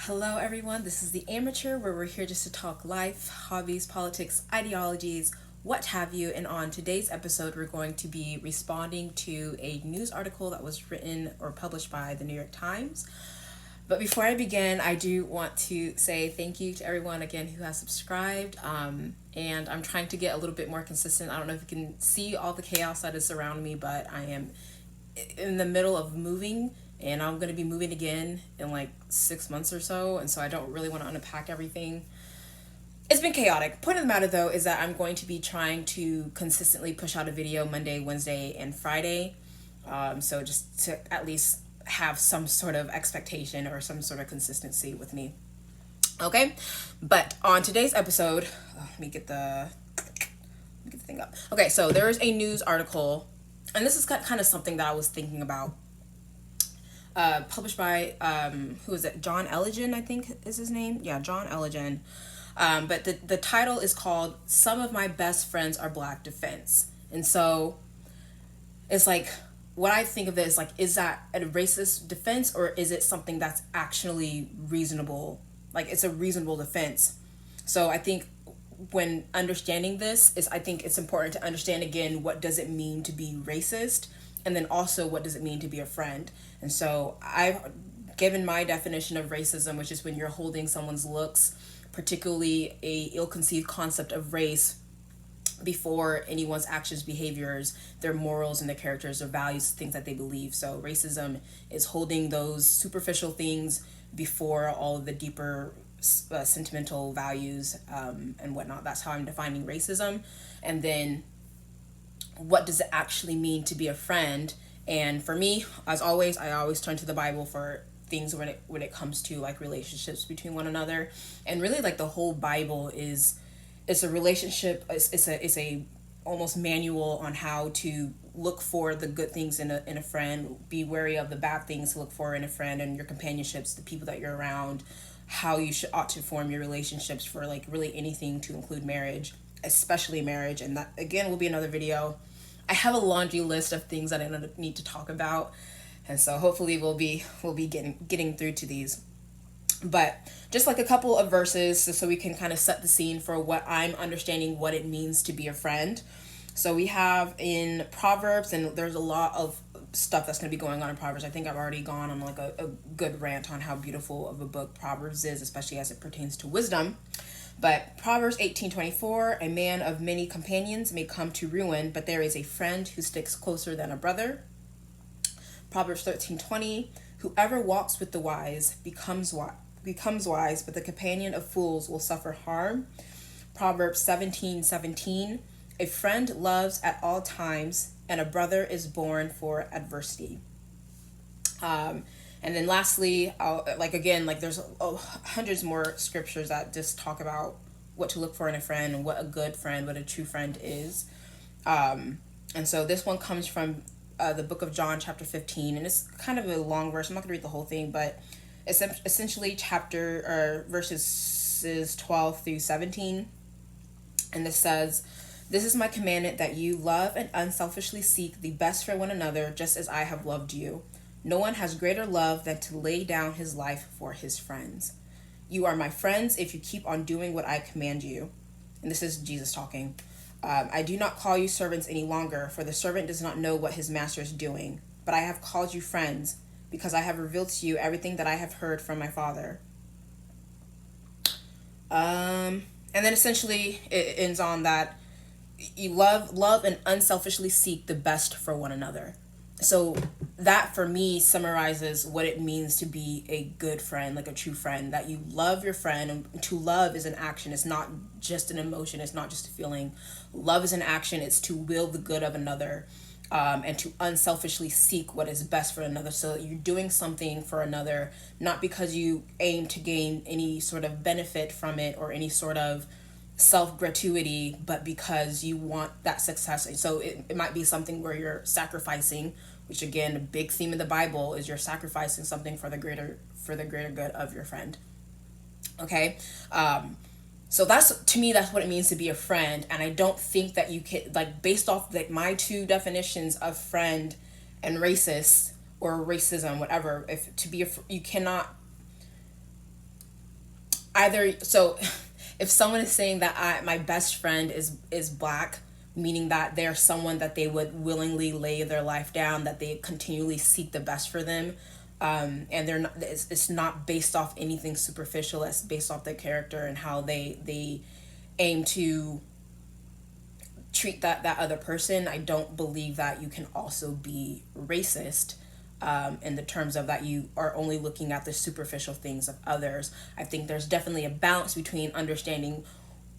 Hello, everyone. This is The Amateur, where we're here just to talk life, hobbies, politics, ideologies, what have you. And on today's episode, we're going to be responding to a news article that was written or published by the New York Times. But before I begin, I do want to say thank you to everyone again who has subscribed. And I'm trying to get a little bit more consistent. I don't know if you can see all the chaos that is around me, but I am in the middle of moving, and I'm going to be moving again in like 6 months or so, and so I don't really want to unpack everything. It's been chaotic. Point of the matter though is that I'm going to be trying to consistently push out a video Monday, Wednesday, and Friday. So just to at least have some sort of expectation or some sort of consistency with me. Okay, but on today's episode, let me get the thing up. Okay, so there is a news article, and this is kind of something that I was thinking about. Published by, who is it? John Elligan, I think is his name. Yeah, John Elligan. But the title is called "Some of My Best Friends Are Black Defense." And so it's like, what I think of it is like, is that a racist defense, or is it something that's actually reasonable? Like, it's a reasonable defense. So I think when understanding this I think it's important to understand again, what does it mean to be racist? And then also, what does it mean to be a friend? And so I've given my definition of racism, which is when you're holding someone's looks, particularly a ill-conceived concept of race, before anyone's actions, behaviors, their morals and their characters, their values, things that they believe. So racism is holding those superficial things before all of the deeper sentimental values and whatnot. That's how I'm defining racism. And then what does it actually mean to be a friend? And for me, as always, I always turn to the Bible for things when it comes to like relationships between one another. And really, like, the whole Bible is it's a relationship. It's a almost manual on how to look for the good things in a friend, be wary of the bad things to look for in a friend, and your companionships, the people that you're around, how you ought to form your relationships for like really anything, to include marriage, especially marriage. And that again will be another video. I have a laundry list of things that I need to talk about, and so hopefully we'll be getting through to these. But just like a couple of verses, so we can kind of set the scene for what I'm understanding what it means to be a friend. So we have in Proverbs, and there's a lot of stuff that's going to be going on in Proverbs. I think I've already gone on like a good rant on how beautiful of a book Proverbs is, especially as it pertains to wisdom. But Proverbs 18:24, a man of many companions may come to ruin, but there is a friend who sticks closer than a brother. Proverbs 13:20, whoever walks with the wise becomes wise, but the companion of fools will suffer harm. Proverbs 17:17, a friend loves at all times, and a brother is born for adversity. And then lastly, there's hundreds more scriptures that just talk about what to look for in a friend and what a good friend, what a true friend is. And so this one comes from the book of John, chapter 15, and it's kind of a long verse. I'm not going to read the whole thing, but it's essentially verses 12 through 17. And this says, "This is my commandment, that you love and unselfishly seek the best for one another, just as I have loved you. No one has greater love than to lay down his life for his friends. You are my friends if you keep on doing what I command you." And this is Jesus talking. "I do not call you servants any longer, for the servant does not know what his master is doing. But I have called you friends, because I have revealed to you everything that I have heard from my Father." And then essentially it ends on that you love and unselfishly seek the best for one another. So that for me summarizes what it means to be a good friend, like a true friend, that you love your friend. And to love is an action. It's not just an emotion. It's not just a feeling. Love is an action. It's to will the good of another, and to unselfishly seek what is best for another. So you're doing something for another, not because you aim to gain any sort of benefit from it or any sort of self-gratuity, but because you want that success. And so it might be something where you're sacrificing, which again, a big theme in the Bible is you're sacrificing something for the greater good of your friend. Okay. So to me, that's what it means to be a friend. And I don't think that you can, like, based off like my two definitions of friend and racist or racism, whatever, you cannot either, so if someone is saying that my best friend is black, meaning that they're someone that they would willingly lay their life down, that they continually seek the best for them, and they're not, it's not based off anything superficial, it's based off their character and how they aim to treat that other person. I don't believe that you can also be racist, in the terms of that you are only looking at the superficial things of others. I think there's definitely a balance between understanding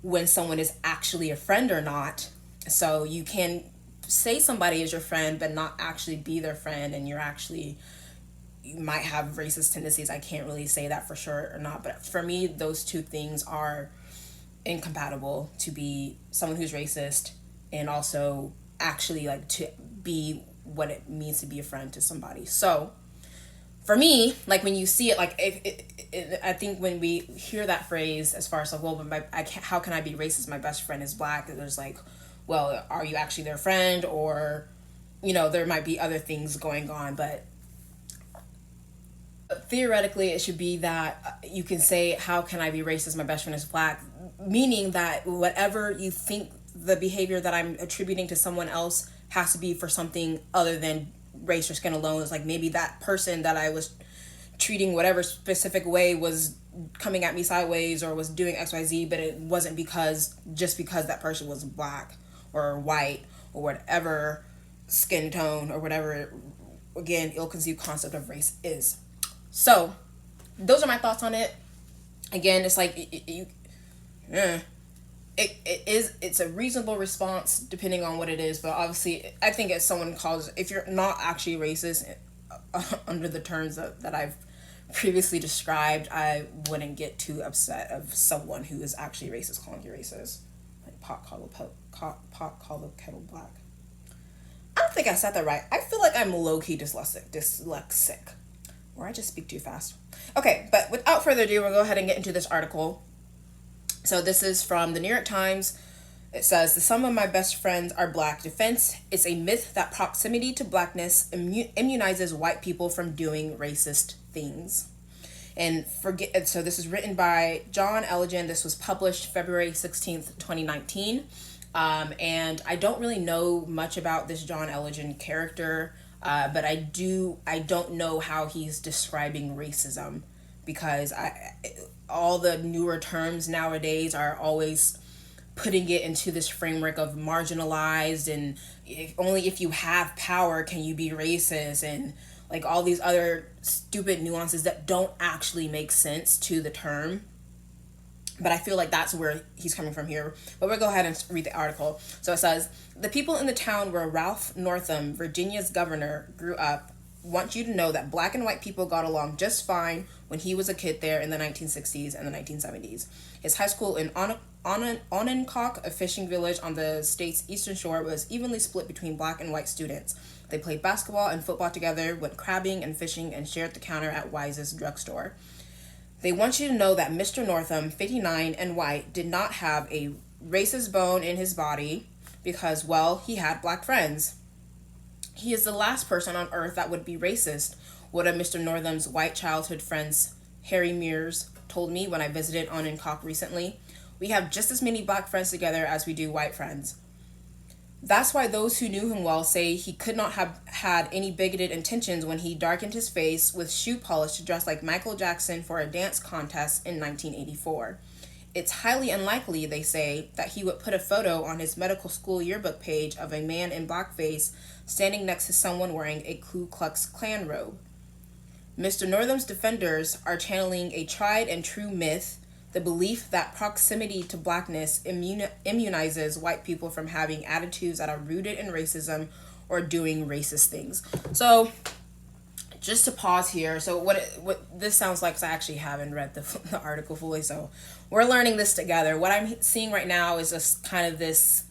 when someone is actually a friend or not. So you can say somebody is your friend but not actually be their friend, and you might have racist tendencies. I can't really say that for sure or not, but for me those two things are incompatible, to be someone who's racist and also actually like to be what it means to be a friend to somebody. So for me, like when you see it, like I think when we hear that phrase, as far as like, well, but how can I be racist? My best friend is black. There's like, well, are you actually their friend, or there might be other things going on, but theoretically it should be that you can say, how can I be racist? My best friend is black, meaning that whatever you think the behavior that I'm attributing to someone else has to be for something other than race or skin alone. It's like maybe that person that I was treating whatever specific way was coming at me sideways or was doing XYZ, but it wasn't just because that person was black or white or whatever skin tone or whatever, again, ill-conceived concept of race is. So those are my thoughts on it. Again, it's like it's a reasonable response depending on what it is, but obviously I think if you're not actually racist under the terms that I've previously described, I wouldn't get too upset of someone who is actually racist calling you racist. Like pot call the kettle black. I don't think I said that right. I feel like I'm low-key dyslexic, or I just speak too fast. Okay, but without further ado, we'll go ahead and get into this article. So this is from the New York Times. It says, "The sum of my best friends are black. Defense, it's a myth that proximity to blackness immunizes white people from doing racist things." So this is written by John Elligan. This was published February 16th, 2019. And I don't really know much about this John Elligan character, but I don't know how he's describing racism, because all the newer terms nowadays are always putting it into this framework of marginalized, and only if you have power can you be racist, and like all these other stupid nuances that don't actually make sense to the term. But I feel like that's where he's coming from here. But we'll go ahead and read the article. So it says, "The people in the town where Ralph Northam, Virginia's governor, grew up want you to know that black and white people got along just fine when he was a kid there in the 1960s and the 1970s. His high school in Ononcock, a fishing village on the state's eastern shore, was evenly split between black and white students. They played basketball and football together, went crabbing and fishing, and shared the counter at Wise's drugstore. They want you to know that Mr. Northam, 59 and white, did not have a racist bone in his body because, well, he had black friends. He is the last person on earth that would be racist," one of Mr. Northam's white childhood friends, Harry Mears, told me when I visited Ononcock recently. "We have just as many black friends together as we do white friends. That's why those who knew him well say he could not have had any bigoted intentions when he darkened his face with shoe polish to dress like Michael Jackson for a dance contest in 1984. It's highly unlikely, they say, that he would put a photo on his medical school yearbook page of a man in blackface standing next to someone wearing a Ku Klux Klan robe. Mr. Northam's defenders are channeling a tried and true myth, the belief that proximity to blackness immunizes white people from having attitudes that are rooted in racism or doing racist things." So, just to pause here, so what this sounds like, because I actually haven't read the article fully, so we're learning this together. What I'm seeing right now is just kind of this,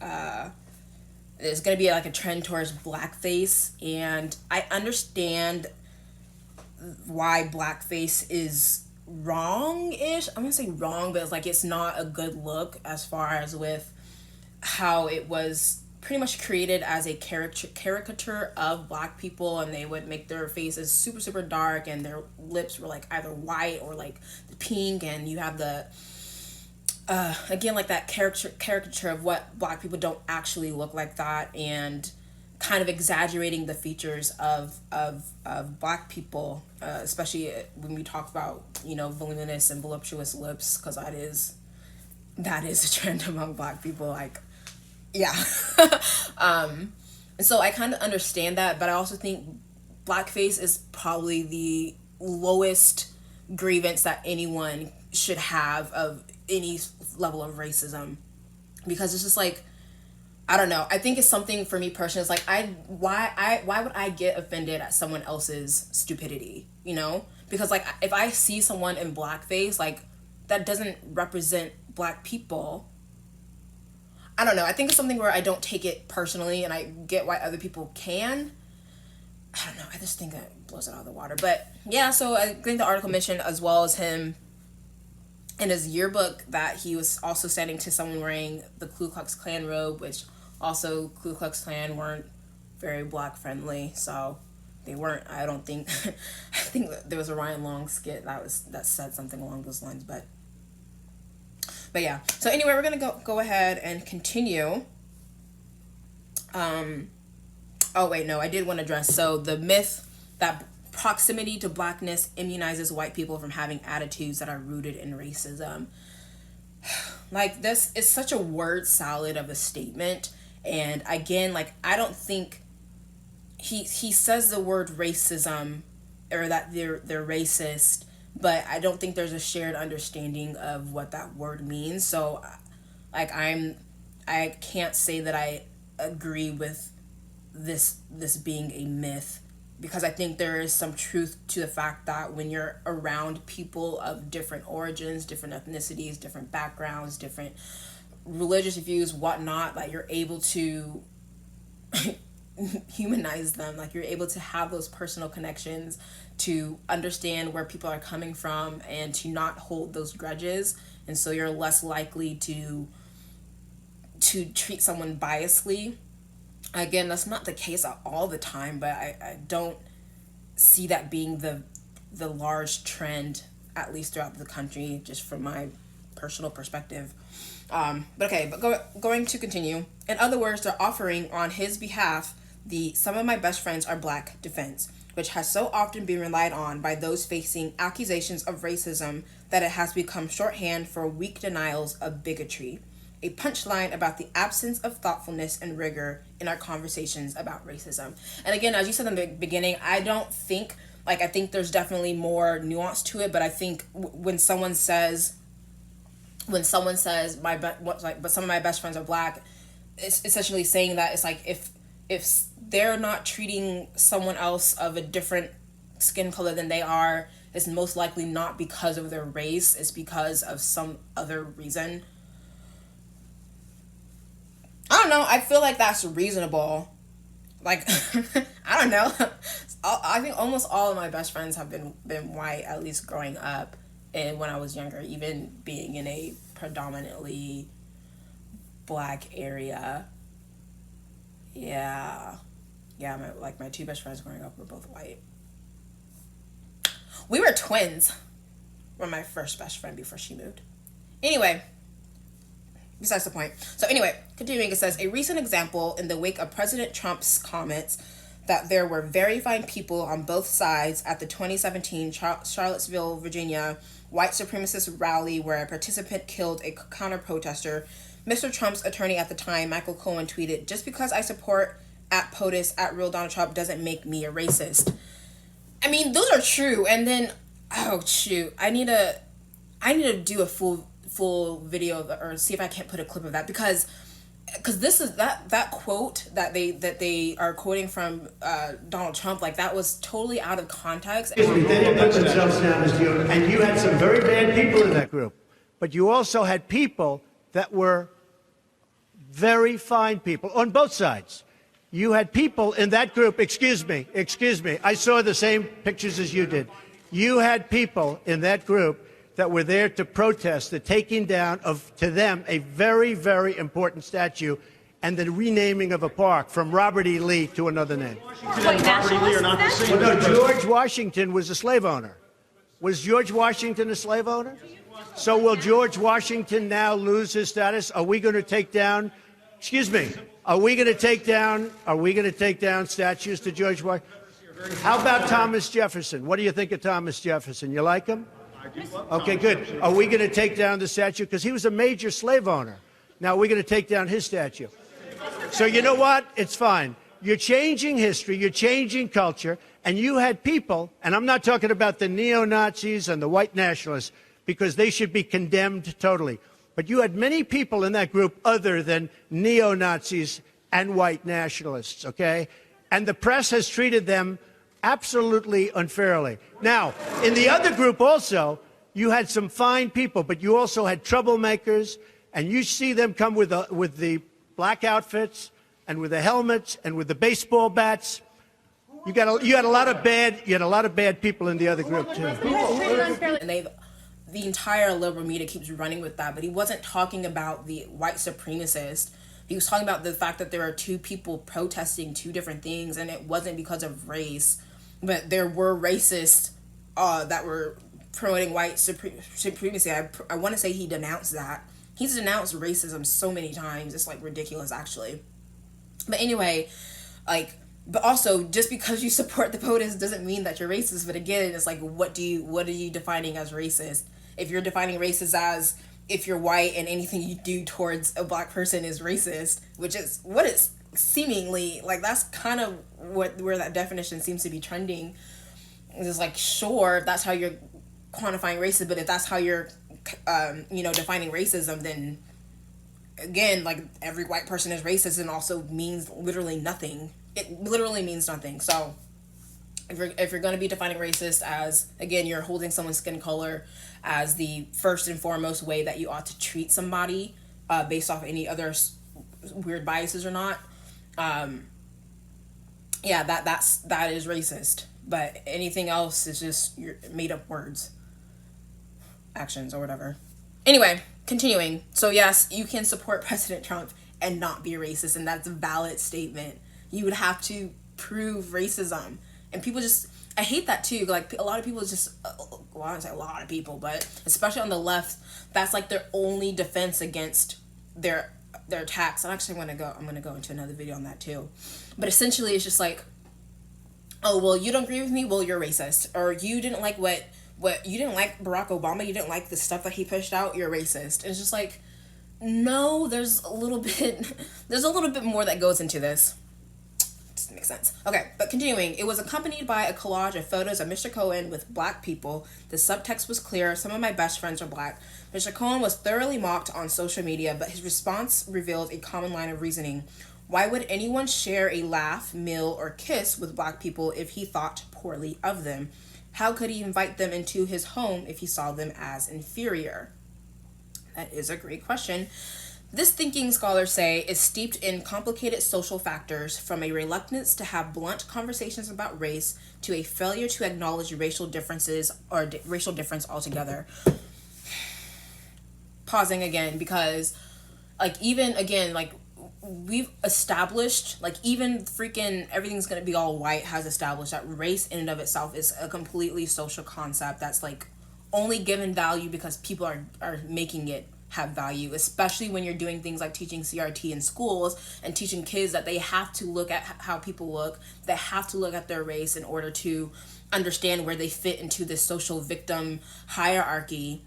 there's going to be like a trend towards blackface, and I understand why blackface is wrong-ish. I'm going to say wrong, but it's like it's not a good look as far as with how it was pretty much created as a caricature of black people, and they would make their faces super super dark, and their lips were like either white or like pink, and you have the again like that caricature of what black people don't actually look like that, and kind of exaggerating the features of black people, especially when we talk about, you know, voluminous and voluptuous lips, because that is a trend among black people, like, yeah. And so I kind of understand that, but I also think blackface is probably the lowest grievance that anyone should have of any level of racism, because it's just like, I don't know. I think it's something for me personally. It's like, why would I get offended at someone else's stupidity? You know, because like if I see someone in blackface, like that doesn't represent black people. I don't know. I think it's something where I don't take it personally, and I get why other people can. I don't know. I just think that blows it out of the water. But yeah, so I think the article mentioned, as well as him in his yearbook, that he was also standing to someone wearing the Ku Klux Klan robe, which also Ku Klux Klan weren't very black friendly, so they weren't. I don't think. I think there was a Ryan Long skit that said something along those lines, but yeah. So anyway, we're gonna go ahead and continue. Oh wait, no, I did want to address the myth that proximity to blackness immunizes white people from having attitudes that are rooted in racism. Like, this is such a word salad of a statement. And again, like, I don't think he says the word racism, or that they're racist, but I don't think there's a shared understanding of what that word means. So like, I can't say that I agree with this being a myth, because I think there is some truth to the fact that when you're around people of different origins, different ethnicities, different backgrounds, different religious views, whatnot, like, you're able to humanize them. Like, you're able to have those personal connections, to understand where people are coming from, and to not hold those grudges. And so you're less likely to treat someone biasly. Again, that's not the case all the time, but I don't see that being the large trend, at least throughout the country, just from my personal perspective. Going to continue. In other words, they're offering on his behalf the "some of my best friends are black" defense, which has so often been relied on by those facing accusations of racism that it has become shorthand for weak denials of bigotry. A punchline about the absence of thoughtfulness and rigor in our conversations about racism. And again, as you said in the beginning, I don't think, like, I think there's definitely more nuance to it, but I think when someone says but some of my best friends are black, it's essentially saying that it's like, if they're not treating someone else of a different skin color than they are, it's most likely not because of their race, it's because of some other reason. I don't know. I feel like that's reasonable. Like, I don't know. I think almost all of my best friends have been white, at least growing up, and when I was younger, even being in a predominantly black area. Yeah, my two best friends growing up were both white. We were twins. Were my first best friend before she moved. Anyway. Besides the point. So anyway, continuing, it says, a recent example in the wake of President Trump's comments that there were very fine people on both sides at the 2017 Charlottesville, Virginia white supremacist rally where a participant killed a counter-protester, Mr. Trump's attorney at the time, Michael Cohen, tweeted, "Just because I support at POTUS at Real Donald Trump doesn't make me a racist." I mean, those are true. And then, oh shoot, I need to do a full video or see if I can't put a clip of that, because this is that quote that they are quoting from Donald Trump, like, that was totally out of context. They didn't put themselves down as you, and you had some very bad people in that group, but you also had people that were very fine people on both sides. You had people in that group, excuse me, I saw the same pictures as you did. You had people in that group that were there to protest the taking down of, to them, a very, very important statue and the renaming of a park from Robert E. Lee to another name. Wait, nationalists then? Well, no, George Washington was a slave owner. Was George Washington a slave owner? So will George Washington now lose his status? Are we going to take down, excuse me, are we going to take down statues to George Washington? How about Thomas Jefferson? What do you think of Thomas Jefferson? You like him? Okay, good. Are we going to take down the statue? Because he was a major slave owner. Now we're going to take down his statue. So you know what? It's fine. You're changing history. You're changing culture. And you had people, and I'm not talking about the neo-Nazis and the white nationalists, because they should be condemned totally. But you had many people in that group other than neo-Nazis and white nationalists, okay? And the press has treated them absolutely unfairly. Now, in the other group also, you had some fine people, but you also had troublemakers, and you see them come with the black outfits and with the helmets and with the baseball bats. You had a lot of bad people in the other group too. And the entire liberal media keeps running with that, but he wasn't talking about the white supremacists. He was talking about the fact that there are two people protesting two different things, and it wasn't because of race, but there were racists that were promoting white supremacy. I want to say he denounced that. He's denounced racism so many times. It's like ridiculous, actually. But anyway, but also, just because you support the POTUS doesn't mean that you're racist. But again, it's like, what are you defining as racist? If you're defining racist as if you're white and anything you do towards a black person is racist, which is what it's seemingly like, that's kind of where that definition seems to be trending. It's like, sure, if that's how you're quantifying racism, but if that's how you're, defining racism, then again, like, every white person is racist and also means literally nothing. It literally means nothing. So if you're going to be defining racist as, again, you're holding someone's skin color as the first and foremost way that you ought to treat somebody based off any other weird biases or not, that is racist. But anything else is just your made up words, actions, or whatever. Anyway, continuing. So yes, you can support President Trump and not be racist, and that's a valid statement. You would have to prove racism. And people just, I hate that too. Like, a lot of people just, well, I don't say a lot of people, but especially on the left, that's like their only defense against their attacks. I'm going to go into another video on that too. But essentially it's just like, oh, well, you don't agree with me? Well, you're racist. Or you didn't like what you didn't like Barack Obama, you didn't like the stuff that he pushed out, you're racist. And it's just like, no, there's a little bit more that goes into this. Doesn't make sense. Okay, but continuing, it was accompanied by a collage of photos of Mr. Cohen with black people. The subtext was clear: some of my best friends are black. Mr. Cohen was thoroughly mocked on social media, but his response revealed a common line of reasoning. Why would anyone share a laugh, meal, or kiss with black people if he thought poorly of them? How could he invite them into his home if he saw them as inferior? That is a great question. This thinking, scholars say, is steeped in complicated social factors, from a reluctance to have blunt conversations about race to a failure to acknowledge racial differences or racial difference altogether. Pausing again, because we've established, like, even freaking everything's gonna be all white has established that race in and of itself is a completely social concept that's like only given value because people are making it have value, especially when you're doing things like teaching CRT in schools and teaching kids that they have to look at how people look, they have to look at their race in order to understand where they fit into this social victim hierarchy.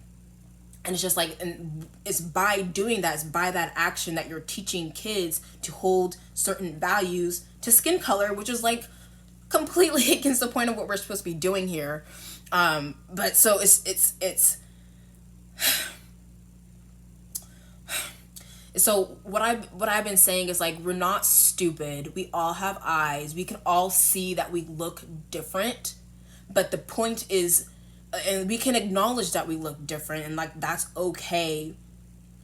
And it's just like, and it's by doing that, it's by that action that you're teaching kids to hold certain values to skin color, which is like completely against the point of what we're supposed to be doing here. But so it's so what I've been saying is, like, we're not stupid. We all have eyes. We can all see that we look different, but the point is, and we can acknowledge that we look different, and like that's okay.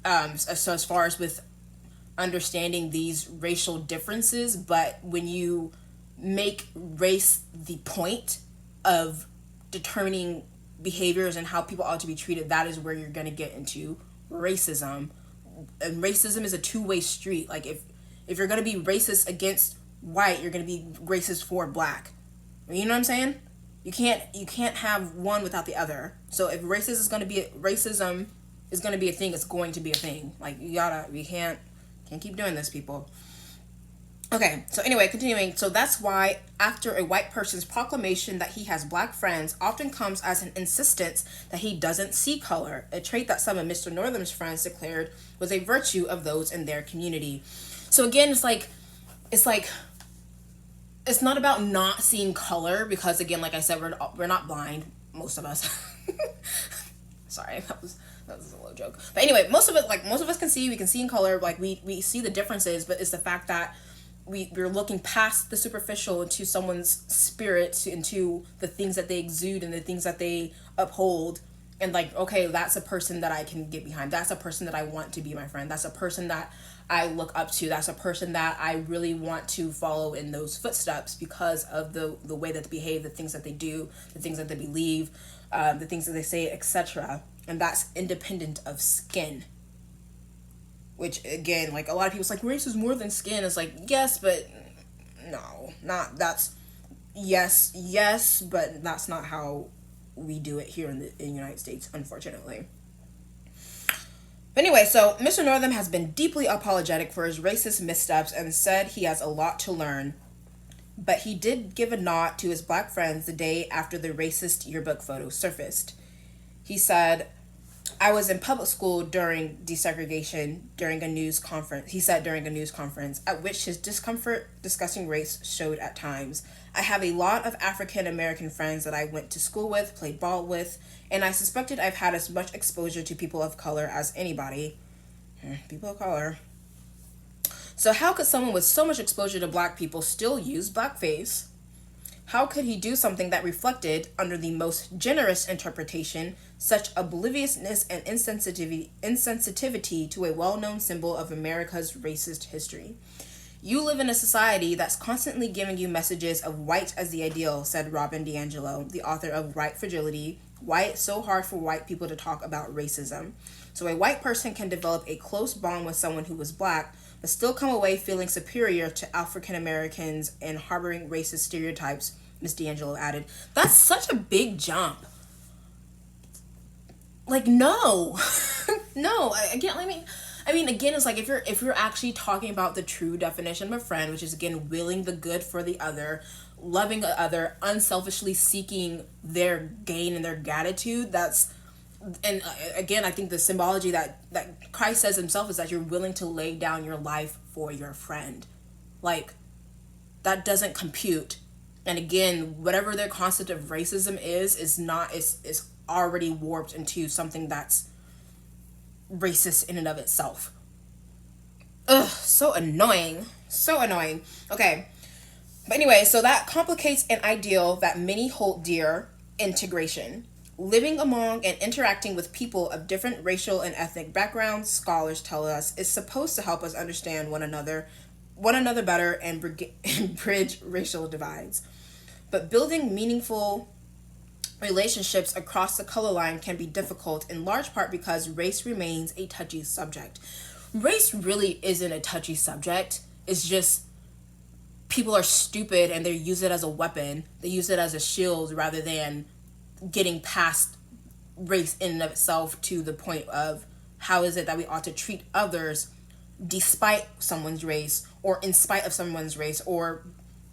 So as far as with understanding these racial differences, but when you make race the point of determining behaviors and how people ought to be treated, that is where you're going to get into racism. And racism is a two-way street. Like, If you're going to be racist against white, you're going to be racist for black. You know what I'm saying? You can't have one without the other. So if racism is going to be a thing, it's going to be a thing. Like, we can't keep doing this, people. Okay, so anyway, continuing. So that's why after a white person's proclamation that he has black friends often comes as an insistence that he doesn't see color, a trait that some of Mr. Northam's friends declared was a virtue of those in their community. So again, it's like it's not about not seeing color, because again, like I said, we're not blind, most of us. Sorry, that was a low joke. But anyway, most of us can see. We can see in color. Like we see the differences, but it's the fact that we're looking past the superficial into someone's spirit, into the things that they exude and the things that they uphold. And like, okay, that's a person that I can get behind. That's a person that I want to be my friend. That's a person that I look up to. That's a person that I really want to follow in those footsteps because of the way that they behave, the things that they do, the things that they believe, the things that they say, etc. And that's independent of skin. Which, again, like, a lot of people's like, race is more than skin. It's like, yes, but no, yes, but that's not how we do it here in the United States, unfortunately. But anyway, so Mr. Northam has been deeply apologetic for his racist missteps and said he has a lot to learn. But he did give a nod to his black friends the day after the racist yearbook photo surfaced. He said, I was in public school during desegregation during a news conference, at which his discomfort discussing race showed at times. I have a lot of African American friends that I went to school with, played ball with, and I suspected I've had as much exposure to people of color as anybody. People of color. So how could someone with so much exposure to black people still use blackface? How could he do something that reflected, under the most generous interpretation, such obliviousness and insensitivity to a well-known symbol of America's racist history? You live in a society that's constantly giving you messages of white as the ideal, said Robin DiAngelo, the author of White Fragility, Why It's So Hard for White People to Talk About Racism. So a white person can develop a close bond with someone who was black, but still come away feeling superior to African Americans and harboring racist stereotypes, Ms. DiAngelo added. That's such a big jump. Like, no. No, I mean, again, it's like if you're actually talking about the true definition of a friend, which is, again, willing the good for the other, loving the other, unselfishly seeking their gain and their gratitude, and again, I think the symbology that Christ says himself is that you're willing to lay down your life for your friend. Like, that doesn't compute. And again, whatever their concept of racism is already warped into something that's racist in and of itself. Ugh, so annoying. So annoying. Okay. But anyway, so that complicates an ideal that many hold dear, integration. Living among and interacting with people of different racial and ethnic backgrounds, scholars tell us, is supposed to help us understand one another better and bridge racial divides. But building meaningful relationships across the color line can be difficult, in large part because race remains a touchy subject. Race really isn't a touchy subject. It's just people are stupid and they use it as a weapon. They use it as a shield rather than getting past race in and of itself to the point of how is it that we ought to treat others despite someone's race or in spite of someone's race or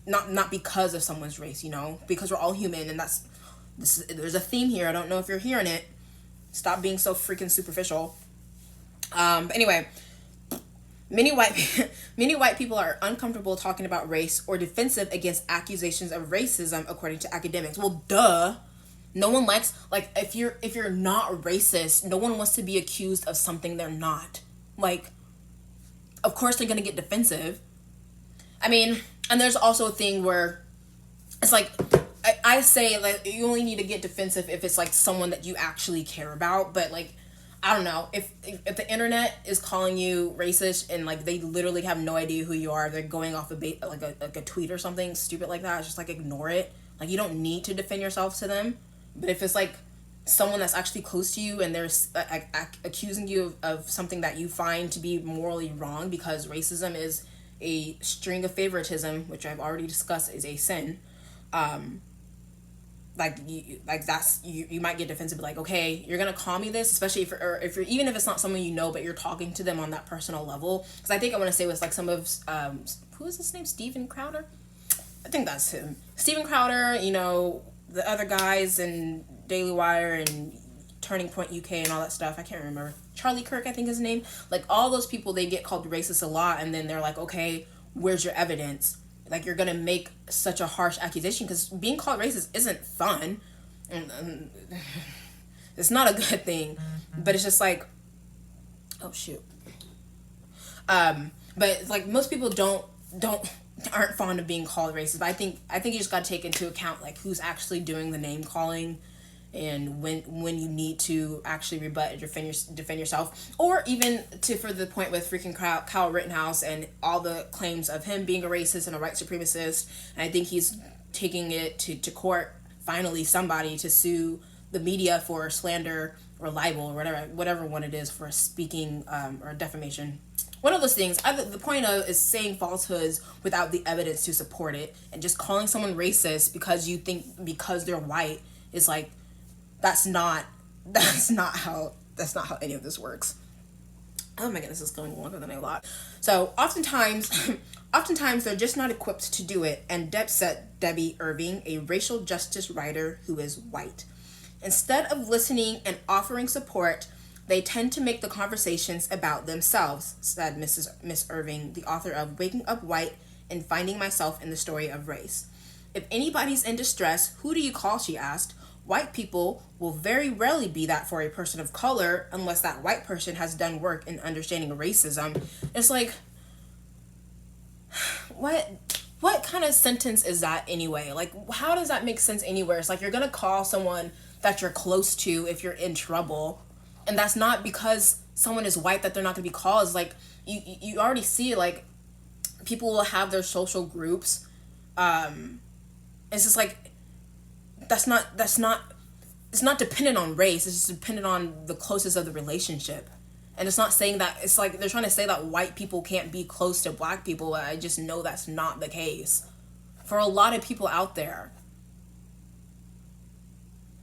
not because of someone's race, because we're all human. And there's a theme here. I don't know if you're hearing it. Stop being so freaking superficial. But anyway, many white people are uncomfortable talking about race or defensive against accusations of racism, according to academics. Well, duh. No one likes, like, if you're not racist, no one wants to be accused of something they're not. Like, of course they're gonna get defensive. I mean, and there's also a thing where it's like, I say, like, you only need to get defensive if it's, like, someone that you actually care about. But, like, I don't know. If the internet is calling you racist and, like, they literally have no idea who you are, they're going off a tweet or something stupid like that, it's just, like, ignore it. Like, you don't need to defend yourself to them. But if it's, like, someone that's actually close to you and they're accusing you of something that you find to be morally wrong because racism is a string of favoritism, which I've already discussed is a sin, you might get defensive, like, okay, you're gonna call me this, especially if you're even if it's not someone you know, but you're talking to them on that personal level. Because I think I want to say it was like some of who is his name, Steven Crowder, I think that's him, Steven Crowder, the other guys in Daily Wire and Turning Point UK and all that stuff. I can't remember. Charlie Kirk, I think his name. Like, all those people, they get called racist a lot, and then they're like, okay, where's your evidence? Like, you're gonna make such a harsh accusation, because being called racist isn't fun. And it's not a good thing. But it's just like, oh shoot. But like, most people aren't fond of being called racist. But I think you just gotta take into account like who's actually doing the name calling, and when you need to actually rebut and defend yourself, or even for the point with freaking Kyle Rittenhouse and all the claims of him being a racist and a white supremacist. And I think he's taking it to court, finally, somebody to sue the media for slander or libel or whatever one it is, for speaking or defamation. One of those things. The point of is saying falsehoods without the evidence to support it, and just calling someone racist because they're white is like, that's not how any of this works. Oh my goodness, this is going longer than I thought. So oftentimes they're just not equipped to do it. And said Debbie Irving, a racial justice writer who is white. Instead of listening and offering support, they tend to make the conversations about themselves, said Miss Irving, the author of Waking Up White and Finding Myself in the Story of Race. If anybody's in distress, who do you call? She asked. White people will very rarely be that for a person of color, unless that white person has done work in understanding racism. It's like, what kind of sentence is that anyway? Like, how does that make sense anywhere? It's like, you're gonna call someone that you're close to if you're in trouble, and that's not because someone is white that they're not gonna be called. It's like, you already see, like, people will have their social groups. It's just like, it's not dependent on race. It's just dependent on the closest of the relationship. And it's not saying that, it's like they're trying to say that white people can't be close to black people, but I just know that's not the case for a lot of people out there.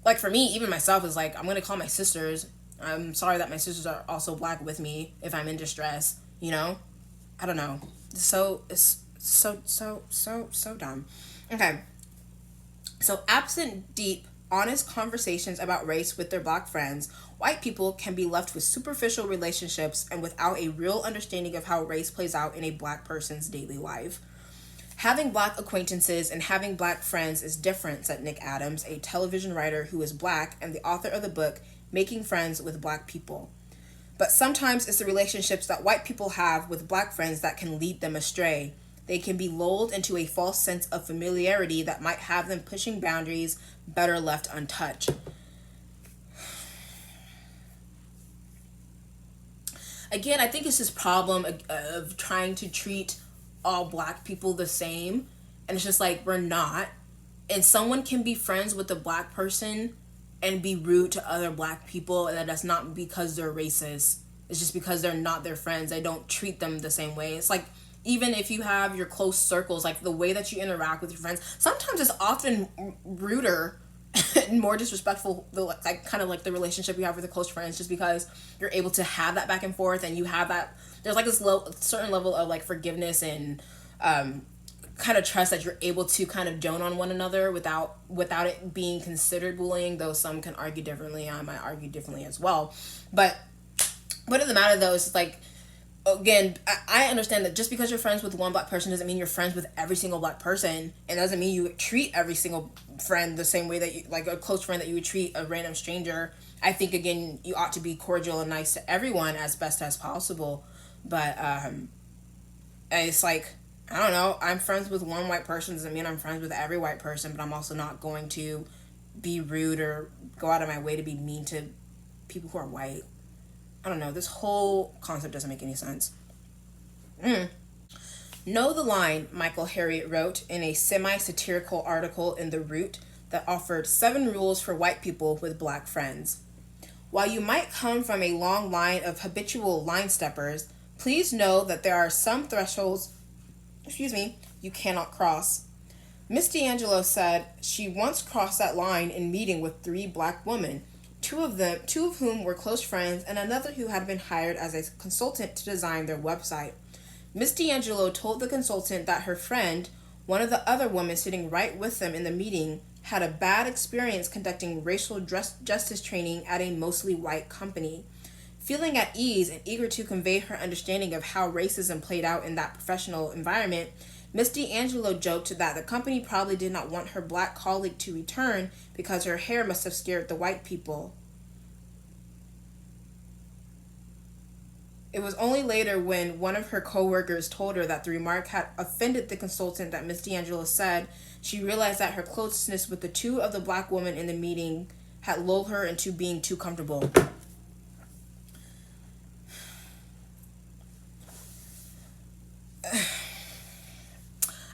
Like, for me, even myself, is like, I'm gonna call my sisters. I'm sorry that my sisters are also black with me if I'm in distress, I don't know. It's so dumb. Okay. So, absent deep, honest conversations about race with their black friends, white people can be left with superficial relationships and without a real understanding of how race plays out in a black person's daily life. Having black acquaintances and having black friends is different, said Nick Adams, a television writer who is black and the author of the book Making Friends with Black People. But sometimes it's the relationships that white people have with black friends that can lead them astray. They can be lulled into a false sense of familiarity that might have them pushing boundaries better left untouched. Again, I think it's this problem of trying to treat all black people the same. And it's just like, we're not. And someone can be friends with a black person and be rude to other black people, and that's not because they're racist. It's just because they're not their friends. They don't treat them the same way. It's like, even if you have your close circles, like the way that you interact with your friends, sometimes it's often ruder and more disrespectful, like kind of like the relationship you have with your close friends, just because you're able to have that back and forth, and you have that, there's like this certain level of like forgiveness and kind of trust that you're able to kind of joan on one another without it being considered bullying, though some can argue differently. I might argue differently as well. But what doesn't matter though is like, again, I understand that just because you're friends with one black person doesn't mean you're friends with every single black person, and doesn't mean you treat every single friend the same way that you, like a close friend that you would treat a random stranger. I think, again, you ought to be cordial and nice to everyone as best as possible, but it's like, I don't know, I'm friends with one white person doesn't mean I'm friends with every white person, but I'm also not going to be rude or go out of my way to be mean to people who are white. I don't know, this whole concept doesn't make any sense. Know the line, Michael Harriot wrote in a semi-satirical article in The Root that offered 7 rules for white people with black friends. While you might come from a long line of habitual line steppers, please know that there are some thresholds you cannot cross. Miss D'Angelo said she once crossed that line in meeting with 3 black women, two of whom were close friends, and another who had been hired as a consultant to design their website. Miss D'Angelo told the consultant that her friend, one of the other women sitting right with them in the meeting, had a bad experience conducting racial justice training at a mostly white company. Feeling at ease and eager to convey her understanding of how racism played out in that professional environment, Miss D'Angelo joked that the company probably did not want her black colleague to return because her hair must have scared the white people. It was only later when one of her co-workers told her that the remark had offended the consultant that Miss D'Angelo said she realized that her closeness with the 2 of the black women in the meeting had lulled her into being too comfortable.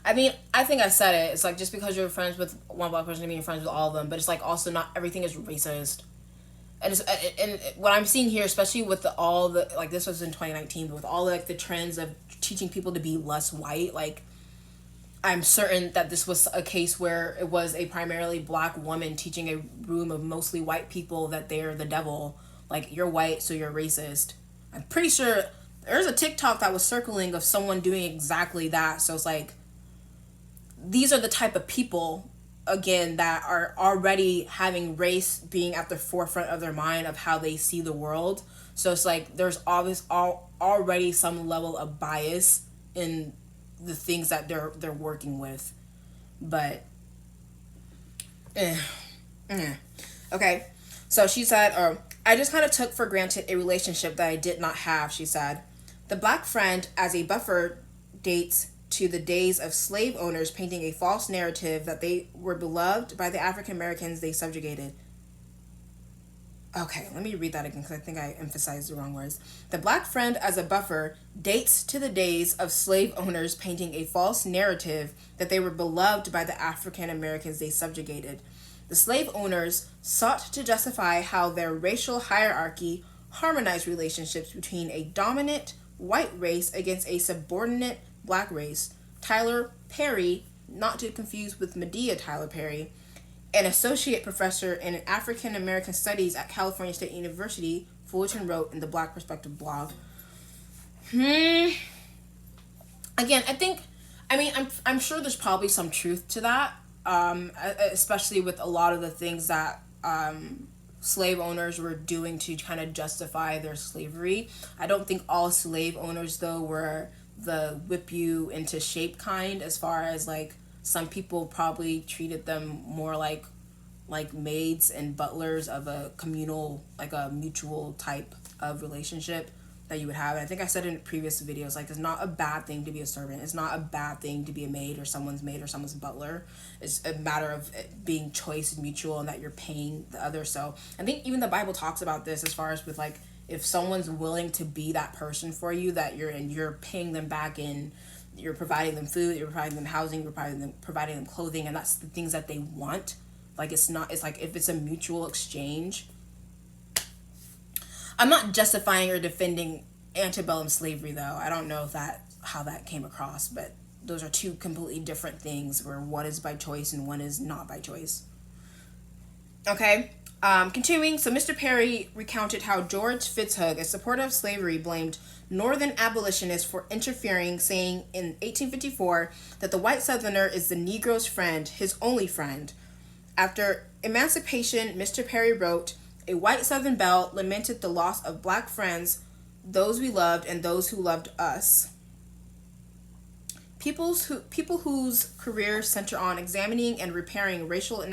I mean, I think I said it. It's like, just because you're friends with one black person doesn't mean you're friends with all of them. But it's like, also, not everything is racist. And what I'm seeing here, especially with all the, like, this was in 2019, but with all like the trends of teaching people to be less white, like, I'm certain that this was a case where it was a primarily black woman teaching a room of mostly white people that they're the devil. Like, you're white, so you're racist. I'm pretty sure there's a TikTok that was circling of someone doing exactly that. So it's like, these are the type of people, again, that are already having race being at the forefront of their mind of how they see the world. So it's like, there's already some level of bias in the things that they're working with. But okay, so she said, I just kind of took for granted a relationship that I did not have. She said, the black friend as a buffer dates to the days of slave owners painting a false narrative that they were beloved by the African Americans they subjugated. Okay, let me read that again because I think I emphasized the wrong words. The black friend as a buffer dates to the days of slave owners painting a false narrative that they were beloved by the African Americans they subjugated. The slave owners sought to justify how their racial hierarchy harmonized relationships between a dominant white race against a subordinate black race. Tyler Perry, not to confuse with Medea Tyler Perry, an associate professor in African American Studies at California State University, Fullerton wrote in the Black Perspective blog. Again, I'm sure there's probably some truth to that, especially with a lot of the things that slave owners were doing to kind of justify their slavery. I don't think all slave owners, though, were the whip you into shape kind, as far as like some people probably treated them more like maids and butlers of a communal, like a mutual type of relationship that you would have. And I think I said in previous videos, like, it's not a bad thing to be a servant. It's not a bad thing to be a maid or someone's butler. It's a matter of it being choice and mutual, and that you're paying the other. So I think even the Bible talks about this, as far as with like, if someone's willing to be that person for you, that you're paying them back in, you're providing them food, you're providing them housing, you're providing them clothing, and that's the things that they want. Like, it's like if it's a mutual exchange. I'm not justifying or defending antebellum slavery, though. I don't know how that came across, but those are two completely different things, where one is by choice and one is not by choice. Okay. Continuing, so Mr. Perry recounted how George Fitzhugh, a supporter of slavery, blamed Northern abolitionists for interfering, saying in 1854 that the white Southerner is the Negro's friend, his only friend. After emancipation, Mr. Perry wrote, a white Southern belle lamented the loss of black friends, those we loved and those who loved us. People whose careers center on examining and repairing racial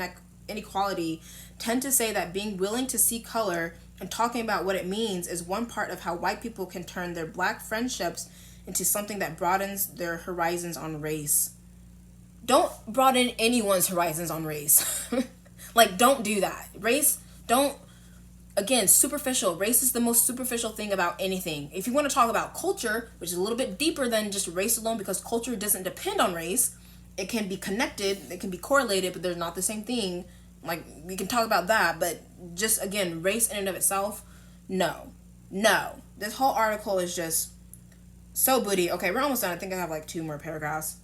inequality tend to say that being willing to see color and talking about what it means is one part of how white people can turn their black friendships into something that broadens their horizons on race. Don't broaden anyone's horizons on race. Like, don't do that. Superficial. Race is the most superficial thing about anything. If you want to talk about culture, which is a little bit deeper than just race alone, because culture doesn't depend on race, it can be connected, it can be correlated, but they're not the same thing. Like, we can talk about that, but just, again, race in and of itself, no. This whole article is just So booty. Okay, we're almost done. I think I have like 2 more paragraphs.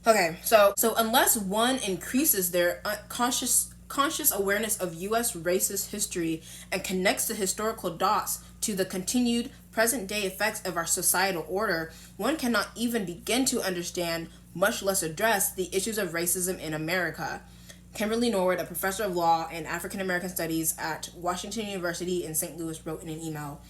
Okay, so unless one increases their conscious awareness of U.S. racist history and connects the historical dots to the continued present-day effects of our societal order, one cannot even begin to understand, much less address, the issues of racism in America. Kimberly Norwood, a professor of law and African American studies at Washington University in St. Louis, wrote in an email.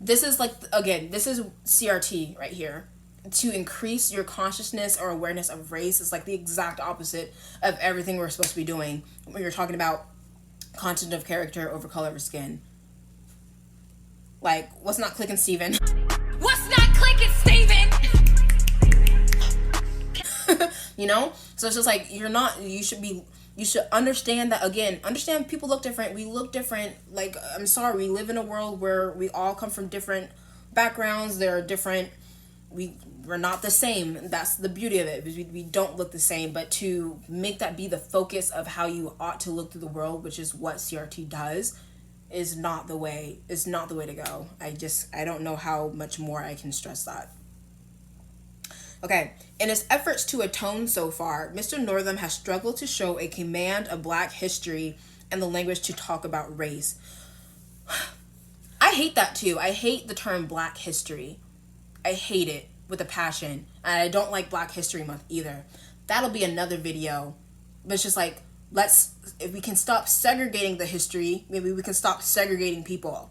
This is like, again, this is CRT right here. To increase your consciousness or awareness of race is like the exact opposite of everything we're supposed to be doing when you're talking about content of character over color of skin. Like, what's not clicking, Steven? What's not clicking, Steven? You know? So it's just like, you should understand that, again, understand people look different. We look different. Like, I'm sorry, we live in a world where we all come from different backgrounds. There are different, we're not the same. That's the beauty of it. We don't look the same, but to make that be the focus of how you ought to look through the world, which is what CRT does, is not the way to go. I don't know how much more I can stress that. Okay, in his efforts to atone so far, Mr. Northam has struggled to show a command of Black history and the language to talk about race. I hate that too. I hate the term Black history. I hate it with a passion. And I don't like Black History Month either. That'll be another video. But it's just like, if we can stop segregating the history, maybe we can stop segregating people.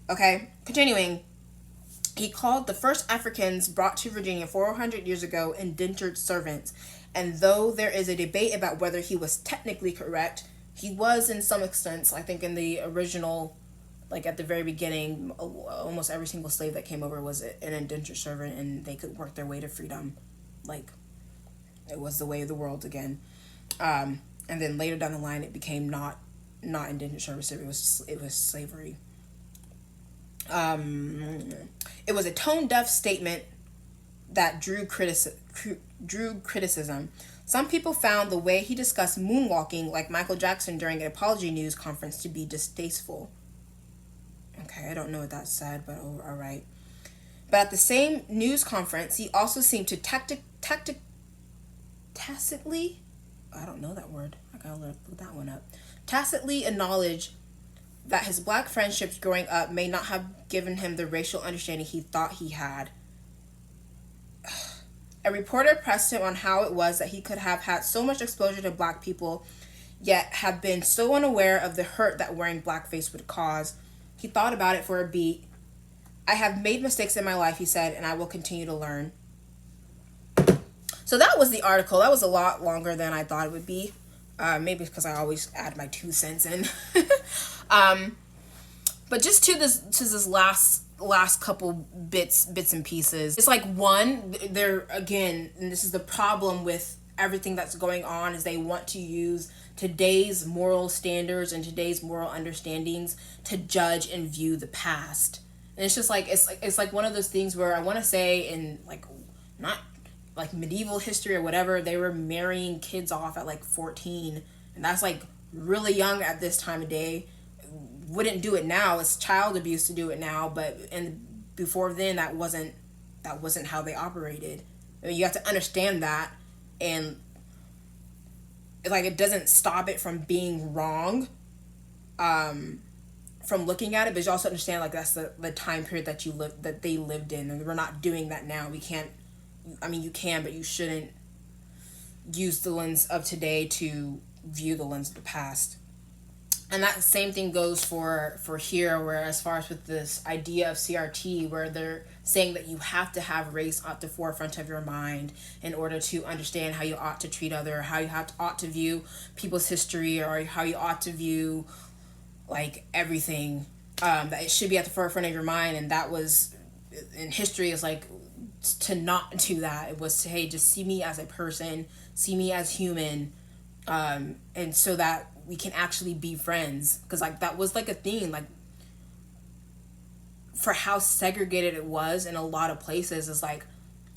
Okay, continuing. He called the first Africans brought to Virginia 400 years ago indentured servants. And though there is a debate about whether he was technically correct, he was in some extent. I think in the original, like at the very beginning, almost every single slave that came over was an indentured servant, and they could work their way to freedom. Like, it was the way of the world again. And then later down the line, it became not indentured service. It was slavery. It was a tone-deaf statement that drew criticism. Some people found the way he discussed moonwalking, like Michael Jackson during an apology news conference, to be distasteful. Okay, I don't know what that said, but all right. But at the same news conference, he also seemed to tacitly, I don't know that word. I gotta look that one up. Tacitly acknowledge that his Black friendships growing up may not have given him the racial understanding he thought he had. A reporter pressed him on how it was that he could have had so much exposure to Black people, yet have been so unaware of the hurt that wearing blackface would cause. He thought about it for a beat. I have made mistakes in my life, he said, and I will continue to learn. So that was the article. That was a lot longer than I thought it would be. Maybe because I always add my 2 cents in. But just to this last couple bits and pieces. It's like, one, they're, again, and this is the problem with everything that's going on, is they want to use today's moral standards and today's moral understandings to judge and view the past. And it's just like, it's like one of those things where I want to say in, like, not like medieval history or whatever, they were marrying kids off at like 14, and that's like really young at this time of day. Wouldn't do it now. It's child abuse to do it now, but before then that wasn't how they operated. I mean, you have to understand that, and like, it doesn't stop it from being wrong from looking at it, but you also understand, like, that's the time period that they lived in, and we're not doing that now. We can't, I mean, you can, but you shouldn't use the lens of today to view the lens of the past. And that same thing goes for here, where as far as with this idea of CRT, where they're saying that you have to have race at the forefront of your mind in order to understand how you ought to treat other, how you ought to view people's history, or how you ought to view, like, everything. That it should be at the forefront of your mind, and that was, in history, is like, to not do that. It was to, hey, just see me as a person, see me as human, and so that we can actually be friends. Because, like, that was like a thing, like, for how segregated it was in a lot of places. Is like,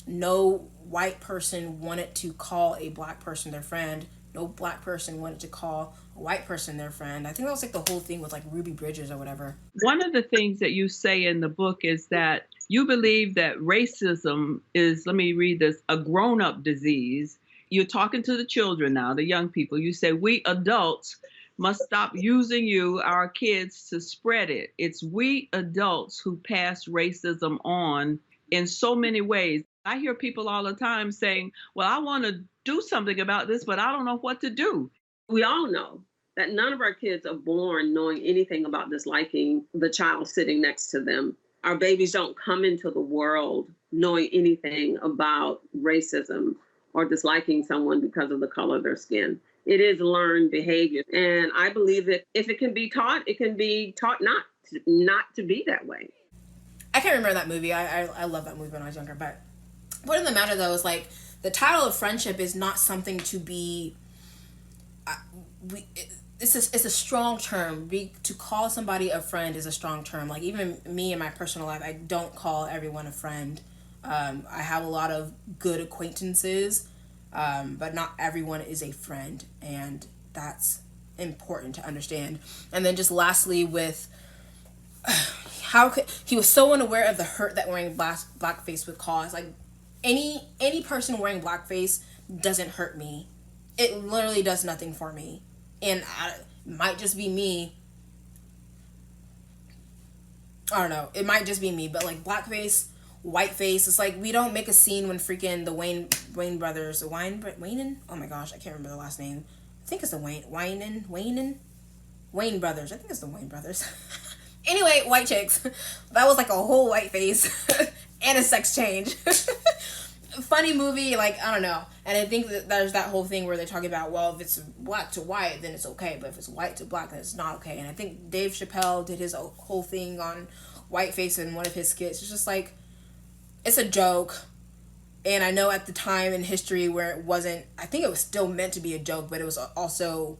no white person wanted to call a black person their friend, no black person wanted to call a white person their friend. I think that was like the whole thing with like Ruby Bridges or whatever. One of the things that you say in the book is that you believe that racism is, let me read this, a grown-up disease. You're talking to the children now, the young people. You say, we adults must stop using you, our kids, to spread it. It's we adults who pass racism on in so many ways. I hear people all the time saying, well, I want to do something about this, but I don't know what to do. We all know that none of our kids are born knowing anything about disliking the child sitting next to them. Our babies don't come into the world knowing anything about racism or disliking someone because of the color of their skin. It is learned behavior. And I believe that if it can be taught, it can be taught not to be that way. I can't remember that movie. I love that movie when I was younger. But what in the matter, though, is like the title of friendship is not something to be... It's a strong term. To call somebody a friend is a strong term. Like even me in my personal life, I don't call everyone a friend. I have a lot of good acquaintances, but not everyone is a friend, and that's important to understand. And then just lastly with how could he was so unaware of the hurt that wearing blackface would cause. Like any person wearing blackface doesn't hurt me. It literally does nothing for me. And it might just be me. I don't know. It might just be me. But like blackface, whiteface, it's like we don't make a scene when freaking the Wayne brothers, Wayne? Oh my gosh, I can't remember the last name. I think it's the Wayne brothers. I think it's the Wayne brothers. Anyway, white chicks. That was like a whole white face and a sex change. Funny movie, like, I don't know. And I think that there's that whole thing where they're talking about, well, if it's black to white, then it's okay. But if it's white to black, then it's not okay. And I think Dave Chappelle did his whole thing on whiteface in one of his skits. It's just like, it's a joke. And I know at the time in history where it wasn't, I think it was still meant to be a joke, but it was also,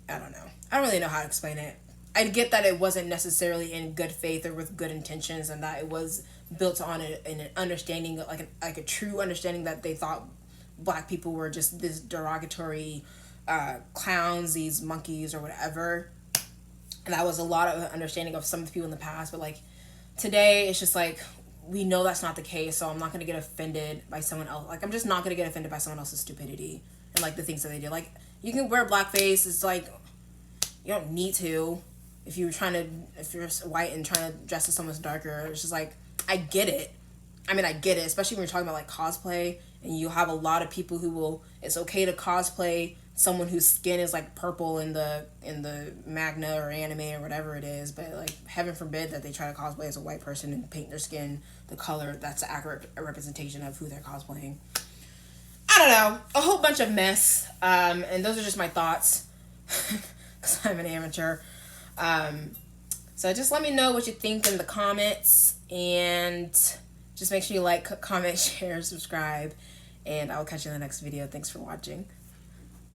I don't know. I don't really know how to explain it. I get that it wasn't necessarily in good faith or with good intentions, and that it was built on an understanding, like a true understanding that they thought black people were just this derogatory clowns, these monkeys or whatever. And that was a lot of understanding of some of the people in the past. But like today, it's just like, we know that's not the case, so I'm not going to get offended by someone else. Like, I'm just not going to get offended by someone else's stupidity and like the things that they do. Like, you can wear blackface. It's like, you don't need to. If you're white and trying to dress as someone's darker, it's just like, I get it. I mean, I get it, especially when you're talking about like cosplay, and you have a lot of people who will, it's okay to cosplay someone whose skin is like purple in the manga or anime or whatever it is, but like heaven forbid that they try to cosplay as a white person and paint their skin the color that's an accurate representation of who they're cosplaying. I don't know, a whole bunch of mess, and those are just my thoughts because I'm an amateur. So just let me know what you think in the comments, and just make sure you like, comment, share, subscribe, and I'll catch you in the next video. Thanks for watching.